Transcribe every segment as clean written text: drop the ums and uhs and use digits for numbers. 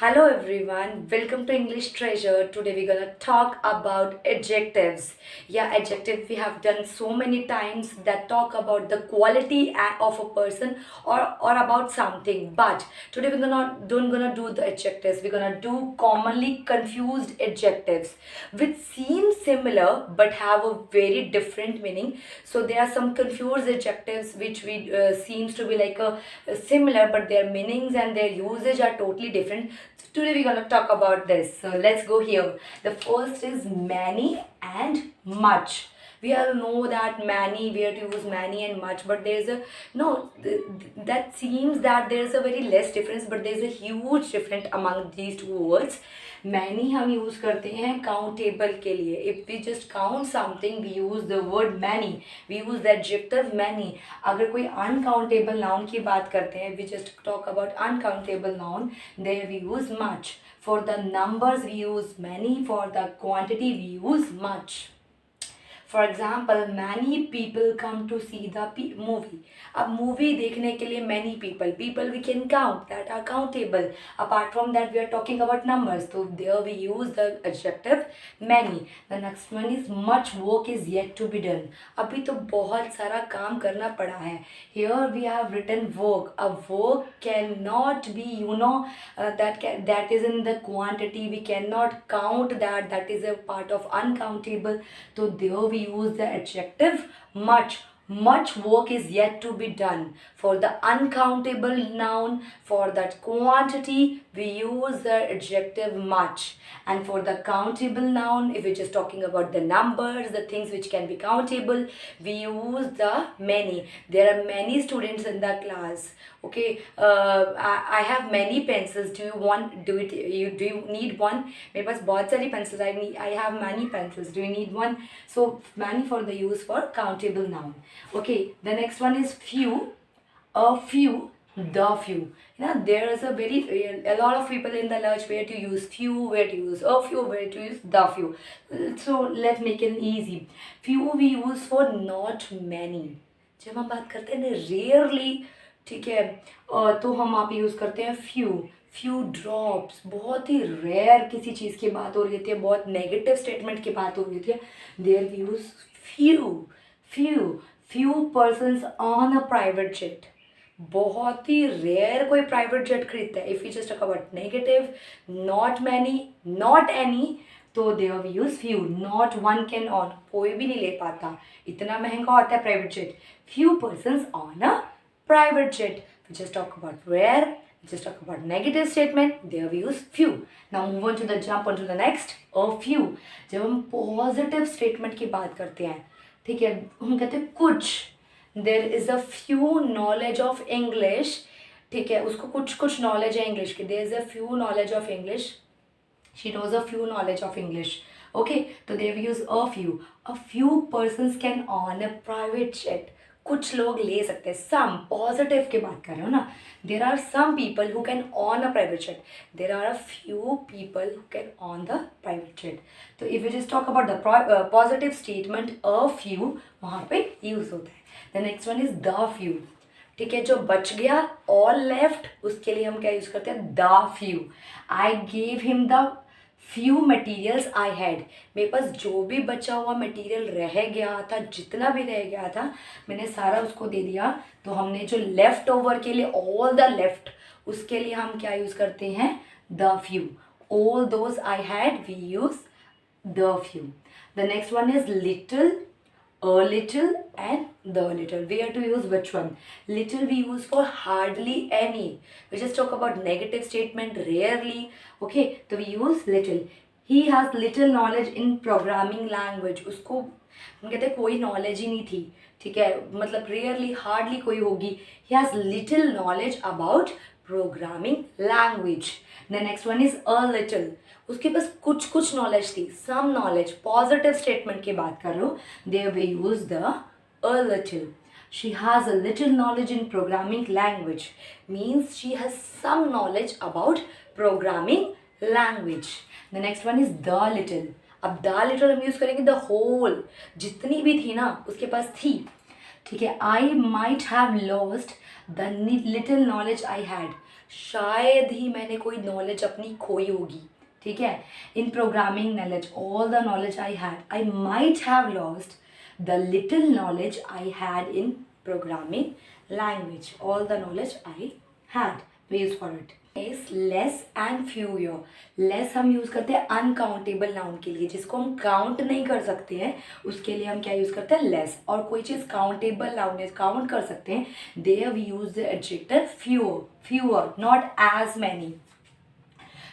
Hello everyone, welcome to English Treasure. Today we're gonna talk about adjectives. Yeah, adjective we have done so many times that talk about the quality of a person or about something. But today we're gonna do the adjectives. We're gonna do commonly confused adjectives which seem similar but have a very different meaning. So there are some confused adjectives which we seems to be like a similar, but their meanings and their usage are totally different. So today we're gonna talk about this. So let's go here. The first is many and much. We all know that many, we have to use many and much, but there's a no that seems that there's a very less difference, but there's a huge difference among these two words. Many हम use करते हैं countable के लिए. If we just count something we use the word many, we use the adjective many. अगर कोई uncountable noun की बात करते हैं, we just talk about uncountable noun, there we use much. For the numbers we use many, for the quantity we use much. For example many people come to see the movie. अब movie देखने के लिए many people we can count that are countable. Apart from that we are talking about numbers, तो there we use the adjective many. The next one is much work is yet to be done. अभी तो बहुत सारा काम करना पड़ा है. Here we have written work. A work can not be that is in the quantity. We cannot count that is a part of uncountable. So there we use the adjective much. Much work is yet to be done. For the uncountable noun, for that quantity, we use the adjective much. And for the countable noun, if we're just talking about the numbers, the things which can be countable, we use the many. There are many students in the class. Okay, I have many pencils. Do you need one? मेरे पास बहुत सारी pencils. I have many pencils. Do you need one? So many for the use for countable noun. Okay, the next one is few. A few, the few. There is a lot of people in the lurch where to use few, where to use a few, where to use the few. So let's make it easy. Few we use for not many. जब हम बात करते हैं rarely, ठीक है, तो हम आप यूज़ करते हैं फ्यू ड्रॉप्स. बहुत ही रेयर किसी चीज़ की बात हो रही होती है, बहुत नेगेटिव स्टेटमेंट की बात हो रही होती है, there we use few persons own a private jet. बहुत ही रेयर कोई प्राइवेट जेट खरीदता है. If you just talk about negative, not many, not any, तो there we use few. Not one can own, कोई भी नहीं ले पाता, इतना महंगा होता है private jet. Few persons own a private jet. We just talk about rare, we just talk about negative statement, there we use few. Now move on to the jump on to the next. A few. जब हम positive statement की बात करते हैं, ठीक है, हम कहते हैं कुछ. There is a few knowledge of English. ठीक है, उसको कुछ knowledge है English की. There is a few knowledge of English. She knows a few knowledge of English. Okay, so there we use a few. A few persons can own a private jet. कुछ लोग ले सकते हैं. Some positive की बात कर रहे हो ना. There are some people who can own a private jet. There are a few people who can own the private jet. तो if you just talk about the positive statement a few, वहाँ पे use होता है. The next one is the few. ठीक है, जो बच गया ऑल लेफ्ट, उसके लिए हम क्या यूज करते हैं, the few. I gave him the few materials I had. मेरे पास जो भी बचा हुआ मटीरियल रह गया था, जितना भी रह गया था, मैंने सारा उसको दे दिया. तो हमने जो लेफ्ट ओवर के लिए ऑल द लेफ्ट, उसके लिए हम क्या यूज़ करते हैं, the few. All those I had, we use the few. The next one is little. A little and the little. We have to use which one? Little we use for hardly any. We just talk about negative statement, rarely. Okay, so we use little. He has little knowledge in programming language. उसको हम कहते हैं कोई knowledge ही नहीं थी. ठीक है, मतलब रेयरली, हार्डली कोई होगी. He has little knowledge about programming language. The next one is a little. उसके पास कुछ नॉलेज थी, सम नॉलेज. पॉजिटिव स्टेटमेंट की बात कर रहे हो, there we use the a little. She has a little knowledge in programming language means she has some knowledge about programming language. The next one is the little. अब the little हम use करेंगे the whole. जितनी भी थी ना उसके पास थी, ठीक है, I might have lost the little knowledge I had, शायद ही मैंने कोई नॉलेज अपनी खोई होगी, ठीक है। In programming knowledge all the knowledge I had, I might have lost the little knowledge I had in programming language, all the knowledge I had, we use for it is less and fewer. Less हम use करते हैं uncountable noun के लिए, जिसको हम count नहीं कर सकते हैं उसके लिए हम क्या यूज़ करते हैं, लेस। और कोई चीज़ काउंटेबल नाउन है, काउंट कर सकते हैं, there we use the adjective fewer, fewer not as many,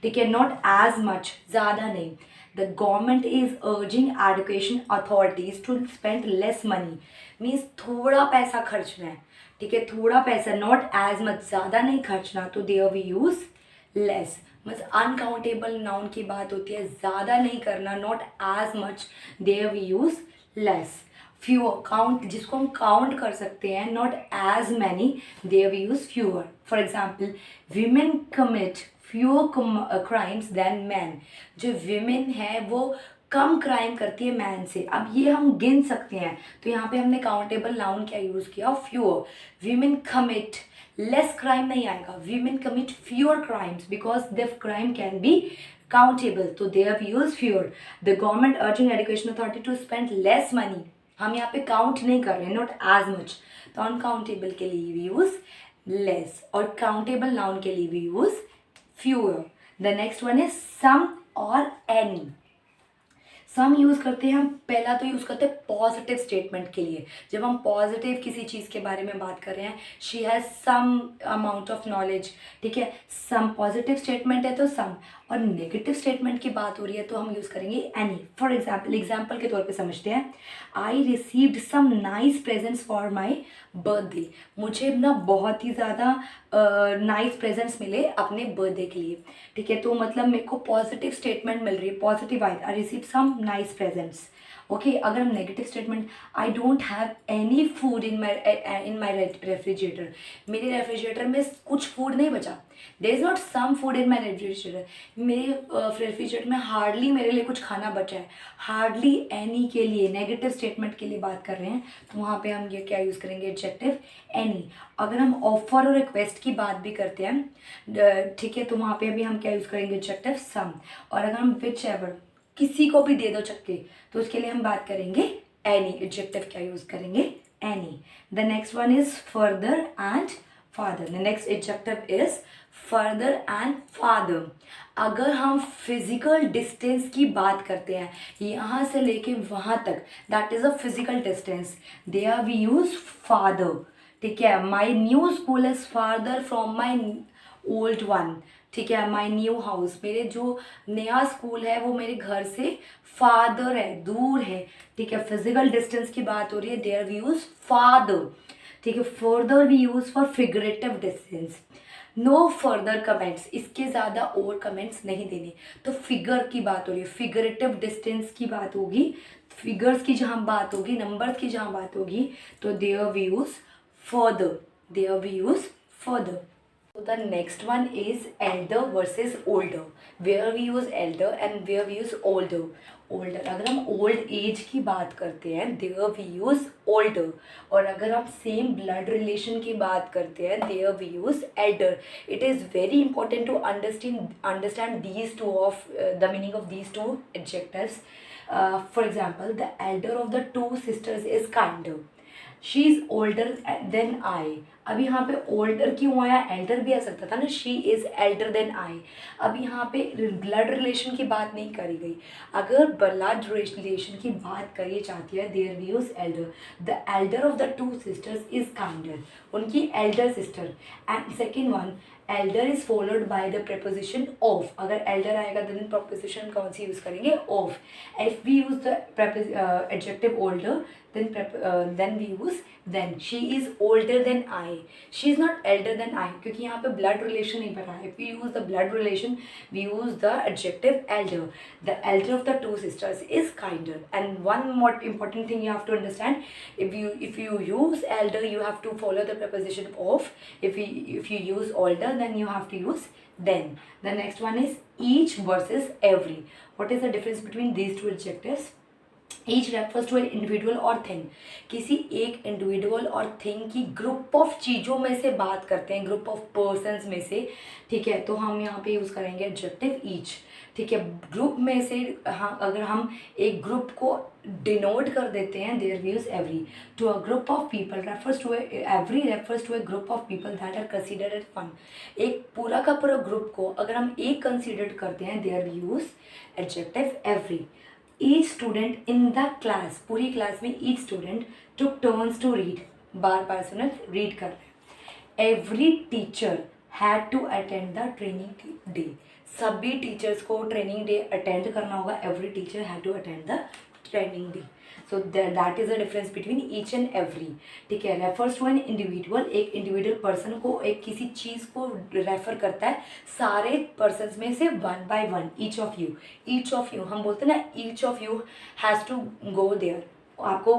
ठीक है, नॉट एज मच, ज़्यादा नहीं। The government is urging education authorities to spend less money, means थोड़ा पैसा खर्चना है, ठीक है, थोड़ा पैसा, नॉट एज मच, ज़्यादा नहीं खर्चना, तो there we use less. Means uncountable noun की बात होती है, ज़्यादा नहीं करना, not as much, there we use less. Fewer, count, जिसको हम काउंट कर सकते हैं, not as many, there we use fewer. For example, women commit fewer crimes than man, जो विमेन है वो कम क्राइम करती है मैन से। अब ये हम गिन सकते हैं, तो यहाँ पे हमने काउंटेबल नाउन क्या यूज़ किया, fewer. Women commit, less crime नहीं आएगा, women commit fewer crimes because the crime can be countable, तो there we use fewer. The government urging education authority to spend less money, हम यहाँ पे count नहीं कर रहे, नॉट एज मच, तो अनकाउंटेबल के लिए वी यूज लेस, और काउंटेबल नाउन के लिए we use fewer. The next one is सम और एनी। सम यूज़ करते हैं हम, पहला तो यूज़ करते हैं पॉजिटिव स्टेटमेंट के लिए, जब हम पॉजिटिव किसी चीज़ के बारे में बात कर रहे हैं, she has some amount of knowledge, ठीक है, सम पॉजिटिव स्टेटमेंट है तो सम। और नेगेटिव स्टेटमेंट की बात हो रही है तो हम यूज़ करेंगे एनी। फॉर एग्जाम्पल, एग्जाम्पल के तौर पे समझते हैं, I received some nice presents for my birthday, मुझे ना बहुत ही ज़्यादा नाइस प्रेजेंट्स मिले अपने बर्थडे के लिए, ठीक है, तो मतलब मेरे को पॉजिटिव स्टेटमेंट मिल रही है, positive I receive some nice presents, okay. अगर हम negative statement, I don't have any food in my refrigerator, मेरे रेफ्रिजरेटर में कुछ फूड नहीं बचा, there is not some food in my refrigerator, मेरे रेफ्रिजरेटर में हार्डली मेरे लिए कुछ खाना बचा है। हार्डली एनी के लिए, नेगेटिव स्टेटमेंट के लिए बात कर रहे हैं, तो वहाँ पे हम ये क्या यूज़ करेंगे, एडजेक्टिव एनी। अगर हम ऑफर और रिक्वेस्ट की बात भी करते हैं, ठीक है, तो वहाँ पे भी हम क्या यूज़ करेंगे, एडजेक्टिव सम। और अगर हम विच एवर, किसी को भी दे दो चक्के, तो उसके लिए हम बात करेंगे एनी, एडजेक्टिव क्या यूज़ करेंगे, any. The next one is further and father. The next adjective is further and father. अगर हम फिजिकल डिस्टेंस की बात करते हैं, यहाँ से लेके वहाँ तक, that is a physical distance, there we use farther, ठीक है। My new school is farther from my old one, ठीक है, माई न्यू हाउस, मेरे जो नया स्कूल है वो मेरे घर से फादर है, दूर है, ठीक है, फिजिकल डिस्टेंस की बात हो रही है, देयर वी यूज फादर, ठीक है। Further we use for figurative distance. No further comments, इसके ज़्यादा और कमेंट्स नहीं देने, तो फिगर की बात हो रही है, फिगरेटिव डिस्टेंस की बात होगी, फिगर्स की जहाँ बात होगी, नंबर्स की जहाँ बात होगी, तो there we use further, there we use further. So the next one is elder versus older. Where we use elder and where we use older. Older, अगर हम old age की बात करते हैं, there we use older. और अगर हम same blood relation की बात करते हैं, there we use elder. It is very important to understand these two of the meaning of these two adjectives. For example, the elder of the two sisters is kinder. She is older than I. अब यहाँ पे older क्यों आया, Elder भी आ सकता था ना, she is elder than I. अब यहाँ पे ब्लड रिलेशन की बात नहीं करी गई, अगर ब्लड रिलेशन की बात करी जाती है, there we use elder. The elder of the two sisters is kinder, उनकी elder sister. And second one, elder is followed by the preposition of. अगर एल्डर आएगा देन प्रपोजिशन कौन सी यूज़ करेंगे, of. If we use the adjective older, then we use then. She is older than I, she is not elder than I, क्योंकि यहाँ पे blood relation नहीं बना है। If we use the blood relation, we use the adjective elder. The elder of the two sisters is kinder. And one more important thing you have to understand, if you use elder, you have to follow the preposition of. If you use older, then you have to use then. The next one is each versus every. What is the difference between these two adjectives? Each refers to an individual or thing, किसी एक individual or thing की group of चीज़ों में से बात करते हैं, group of persons में से, ठीक है। तो हम यहाँ पे यूज़ करेंगे एडजेक्टिव ईच, ठीक है। ग्रुप में से, हाँ, अगर हम एक ग्रुप को डिनोट कर देते हैं, there we use every, to a group of people refers to every refers to a group of people that are considered as one. एक पूरा का पूरा ग्रुप को अगर हम एक कंसिडर करते हैं, there we use adjective every. Each student in the class, पूरी क्लास में each student took turns to read, बार बार स्टूडेंट रीड कर रहे हैं। Every teacher had to attend the training day, सभी टीचर्स को ट्रेनिंग डे अटेंड करना होगा। Every teacher had to attend the training day. So that is the difference between each and every, ठीक है। Refers to an individual, एक individual person को, एक किसी चीज़ को रेफर करता है सारे पर्सन में से one by one. Each of you, each of you हम बोलते हैं ना, each of you has to go there, आपको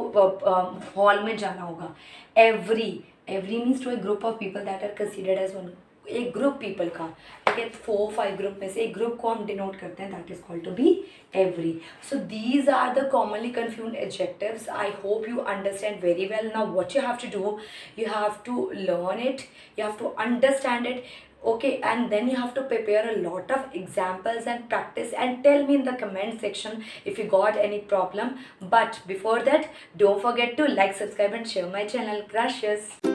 हॉल में जाना होगा। Every, every means to a group of people that are considered as one, एक ग्रुप पीपल का, ठीक है। 4-5 ग्रुप में से एक ग्रुप को हम डिनोट करते हैं, that is called to be every. So these are the commonly confused adjectives. I hope you understand very well. Now what you have to do, you have to learn it, you have to understand it, okay, and then you have to prepare a lot of examples and practice and tell me in the comment section if you got any problem. But before that, don't forget to like, subscribe and share my channel. Gracias.